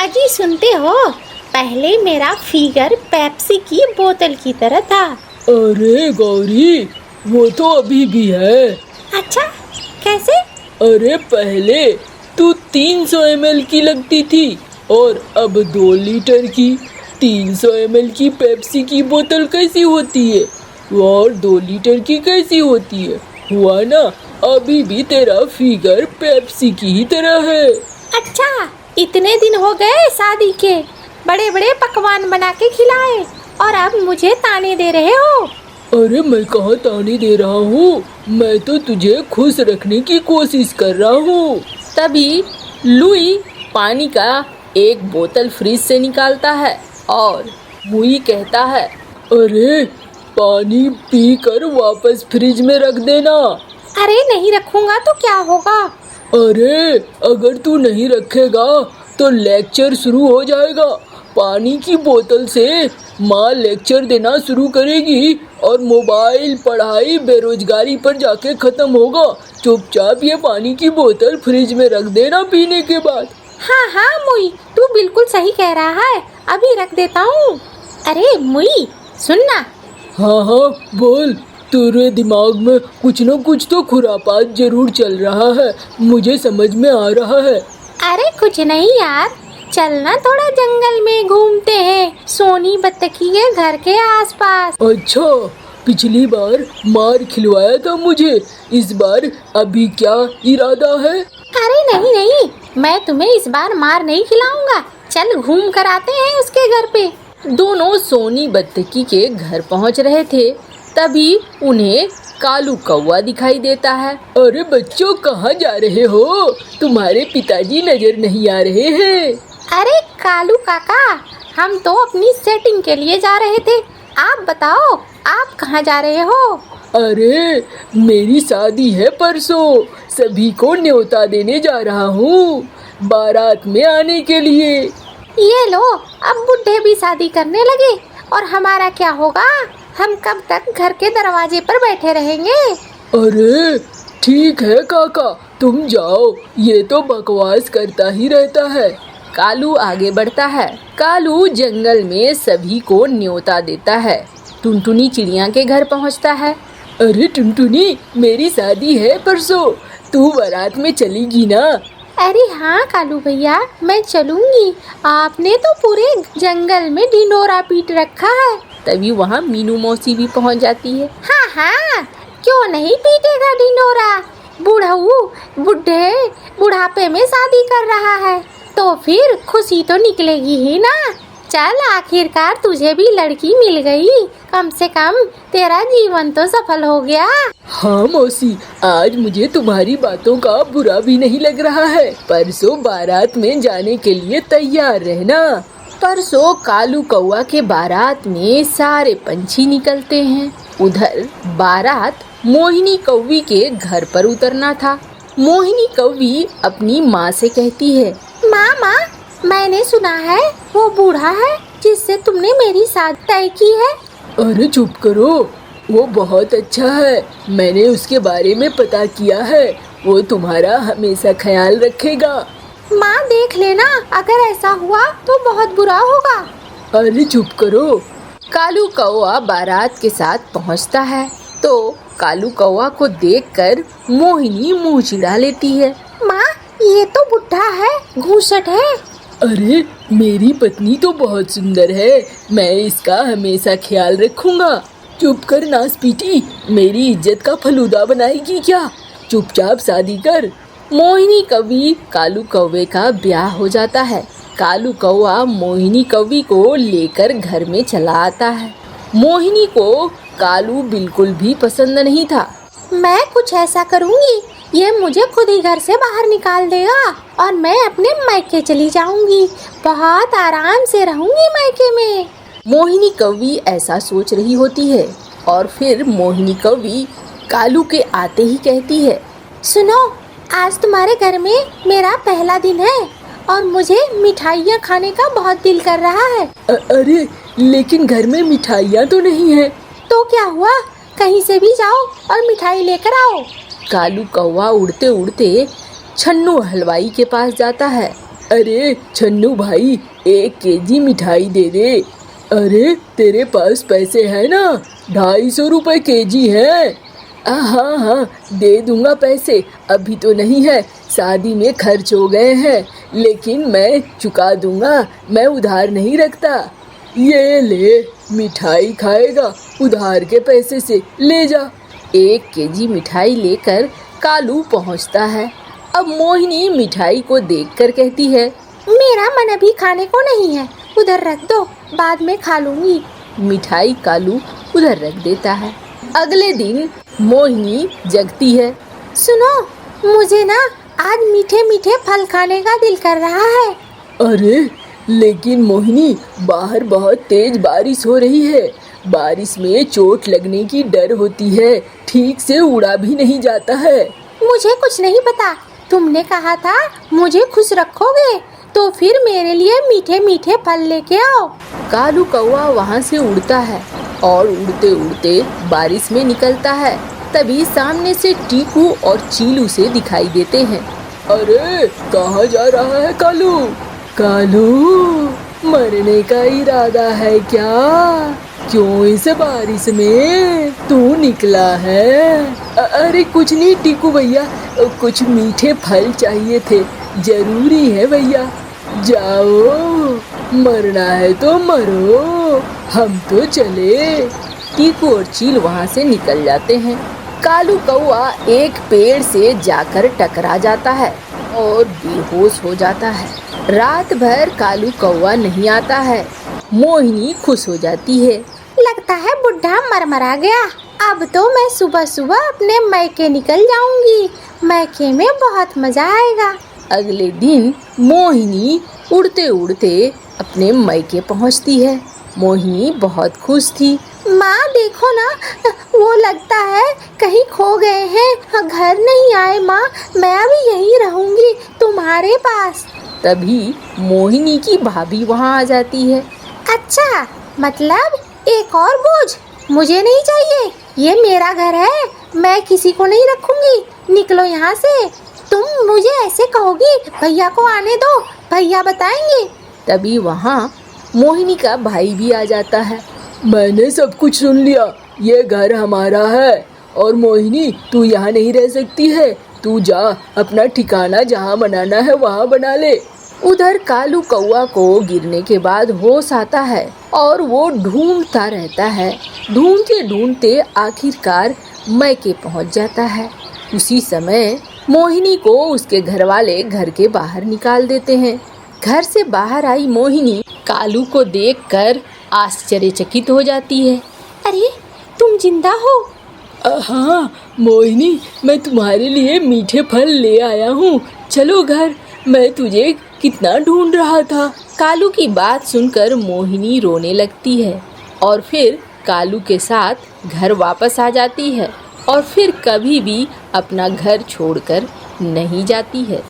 अजी सुनते हो, पहले मेरा फिगर पेप्सी की बोतल की तरह था। अरे गौरी, वो तो अभी भी है। अच्छा, कैसे? अरे पहले तू 300 ml की लगती थी और अब 2 लीटर की। 300 ml की पेप्सी की बोतल कैसी होती है और 2 लीटर की कैसी होती है? हुआ ना, अभी भी तेरा फिगर पेप्सी की ही तरह है। अच्छा, इतने दिन हो गए शादी के, बड़े बड़े पकवान बना के खिलाए और अब मुझे ताने दे रहे हो। अरे मैं कहाँ ताने दे रहा हूँ, मैं तो तुझे खुश रखने की कोशिश कर रहा हूँ। तभी लुई पानी का एक बोतल फ्रिज से निकालता है और मुई कहता है, अरे पानी पी कर वापस फ्रिज में रख देना। अरे नहीं रखूंगा तो क्या होगा? अरे अगर तू नहीं रखेगा तो लेक्चर शुरू हो जाएगा। पानी की बोतल से माँ लेक्चर देना शुरू करेगी और मोबाइल, पढ़ाई, बेरोजगारी पर जाके खत्म होगा। चुपचाप ये पानी की बोतल फ्रिज में रख देना पीने के बाद। हाँ हाँ मुई, तू बिल्कुल सही कह रहा है, अभी रख देता हूँ। अरे मुई सुनना। हाँ हाँ बोल, तेरे दिमाग में कुछ न कुछ तो खुरापात जरूर चल रहा है, मुझे समझ में आ रहा है। अरे कुछ नहीं यार, चलना थोड़ा जंगल में घूमते हैं, सोनी बत्तखी के घर के आसपास। अच्छा, पिछली बार मार खिलवाया था मुझे, इस बार अभी क्या इरादा है? अरे नहीं नहीं, मैं तुम्हें इस बार मार नहीं खिलाऊंगा, चल घूम कर आते हैं उसके घर पे। दोनों सोनी बत्तखी के घर पहुंच रहे थे, तभी उन्हें कालू कौवा दिखाई देता है। अरे बच्चों, कहाँ जा रहे हो? तुम्हारे पिताजी नजर नहीं आ रहे हैं। अरे कालू काका, हम तो अपनी सेटिंग के लिए जा रहे थे, आप बताओ आप कहाँ जा रहे हो? अरे मेरी शादी है परसों, सभी को न्योता देने जा रहा हूँ बारात में आने के लिए। ये लो, अब बुढ़े भी शादी करने लगे और हमारा क्या होगा? हम कब तक घर के दरवाजे पर बैठे रहेंगे? अरे ठीक है काका, तुम जाओ, ये तो बकवास करता ही रहता है। कालू आगे बढ़ता है। कालू जंगल में सभी को न्योता देता है। टुनटुनी चिड़िया के घर पहुंचता है। अरे टुनटुनी, मेरी शादी है परसों, तू बारात में चलेगी ना? अरे हाँ कालू भैया, मैं चलूंगी, आपने तो पूरे जंगल में ढिंढोरा पीट रखा है। तभी वहाँ मीनू मौसी भी पहुँच जाती है। हाँ हाँ, क्यों नहीं पीटेगा ढिंढोरा? बुढ़ापे में शादी कर रहा है तो फिर खुशी तो निकलेगी ही ना। चल, आखिरकार तुझे भी लड़की मिल गई, कम से कम तेरा जीवन तो सफल हो गया। हाँ मौसी, आज मुझे तुम्हारी बातों का बुरा भी नहीं लग रहा है। परसों बारात में जाने के लिए तैयार रहना। परसों कालू कौवा के बारात में सारे पंछी निकलते हैं। उधर बारात मोहिनी कौवी के घर पर उतरना था। मोहिनी कौवी अपनी माँ से कहती है, माँ, मैंने सुना है वो बूढ़ा है जिससे तुमने मेरी शादी तय की है। अरे चुप करो, वो बहुत अच्छा है, मैंने उसके बारे में पता किया है, वो तुम्हारा हमेशा ख्याल रखेगा। माँ देख लेना, अगर ऐसा हुआ तो बहुत बुरा होगा। अरे चुप करो। कालू कौवा बारात के साथ पहुंचता है तो कालू कौवा को देखकर मोहिनी मुंह चिढ़ा लेती है। माँ, ये तो बुढ़ा है, घूसट है। अरे मेरी पत्नी तो बहुत सुंदर है, मैं इसका हमेशा ख्याल रखूंगा। चुप कर नासपीटी, मेरी इज्जत का फलूदा बनाएगी क्या? चुपचाप शादी कर। मोहिनी कौवी कालू कौवे का ब्याह हो जाता है। कालू कौवा मोहिनी कौवी को लेकर घर में चला आता है। मोहिनी को कालू बिल्कुल भी पसंद नहीं था। मैं कुछ ऐसा करूँगी, ये मुझे खुद ही घर से बाहर निकाल देगा और मैं अपने मायके चली जाऊंगी, बहुत आराम से रहूंगी मायके में। मोहिनी कौवी ऐसा सोच रही होती है और फिर मोहिनी कौवी कालू के आते ही कहती है, सुनो, आज तुम्हारे घर में मेरा पहला दिन है और मुझे मिठाइयाँ खाने का बहुत दिल कर रहा है। अरे लेकिन घर में मिठाइयाँ तो नहीं है। तो क्या हुआ, कहीं से भी जाओ और मिठाई लेकर आओ। कालू कौवा उड़ते उड़ते छन्नू हलवाई के पास जाता है। अरे छन्नू भाई 1 केजी मिठाई दे दे। अरे तेरे पास पैसे हैं ना? 250 रुपये केजी है। हाँ हाँ दे दूंगा पैसे, अभी तो नहीं है, शादी में खर्च हो गए हैं, लेकिन मैं चुका दूंगा, मैं उधार नहीं रखता। ये ले मिठाई खाएगा, उधार के पैसे से ले जा। 1 केजी मिठाई लेकर कालू पहुंचता है। अब मोहिनी मिठाई को देखकर कहती है, मेरा मन अभी खाने को नहीं है, उधर रख दो, बाद में खा लूंगी। मिठाई कालू उधर रख देता है। अगले दिन मोहिनी जगती है। सुनो, मुझे ना आज मीठे मीठे फल खाने का दिल कर रहा है। अरे लेकिन मोहिनी बाहर बहुत तेज बारिश हो रही है, बारिश में चोट लगने की डर होती है, ठीक से उड़ा भी नहीं जाता है। मुझे कुछ नहीं पता, तुमने कहा था मुझे खुश रखोगे, तो फिर मेरे लिए मीठे मीठे फल लेके आओ। कालू कौवा वहाँ से उड़ता है और उड़ते उड़ते बारिश में निकलता है। तभी सामने से टीकू और चीलू से दिखाई देते हैं। अरे कहाँ जा रहा है कालू? कालू मरने का इरादा है क्या? क्यों इस बारिश में तू निकला है? अरे कुछ नहीं टीकू भैया, कुछ मीठे फल चाहिए थे, जरूरी है भैया। जाओ, मरना है तो मरो, हम तो चले। टीकू और चील वहाँ से निकल जाते हैं। कालू कौवा एक पेड़ से जाकर टकरा जाता है और बेहोश हो जाता है। रात भर कालू कौवा नहीं आता है। मोहिनी खुश हो जाती है। लगता है बुढ़ा मरमरा गया, अब तो मैं सुबह सुबह अपने मैके निकल जाऊंगी, मैके में बहुत मजा आएगा। अगले दिन मोहिनी उड़ते उड़ते अपने मैके पहुंचती है। मोहिनी बहुत खुश थी। माँ देखो ना, वो लगता है कहीं खो गए हैं, घर नहीं आए माँ, मैं अभी यहीं रहूंगी तुम्हारे पास। तभी मोहिनी की भाभी वहाँ आ जाती है। अच्छा, मतलब एक और बोझ मुझे नहीं चाहिए, ये मेरा घर है, मैं किसी को नहीं रखूंगी, निकलो यहाँ से। तुम मुझे ऐसे कहोगी, भैया को आने दो, भैया बताएंगे। तभी वहाँ मोहिनी का भाई भी आ जाता है। मैंने सब कुछ सुन लिया, ये घर हमारा है और मोहिनी तू यहाँ नहीं रह सकती है, तू जा अपना ठिकाना जहाँ बनाना है वहाँ बना ले। उधर कालू कौवा को गिरने के बाद होश आता है और वो ढूंढता रहता है। ढूंढते ढूंढते आखिरकार मैके पहुँच जाता है। उसी समय मोहिनी को उसके घर वाले घर के बाहर निकाल देते हैं। घर से बाहर आई मोहिनी कालू को देखकर आश्चर्यचकित हो जाती है। अरे तुम जिंदा हो? हाँ मोहिनी, मैं तुम्हारे लिए मीठे फल ले आया हूँ, चलो घर, मैं तुझे कितना ढूंढ रहा था। कालू की बात सुनकर मोहिनी रोने लगती है और फिर कालू के साथ घर वापस आ जाती है और फिर कभी भी अपना घर छोड़कर नहीं जाती है।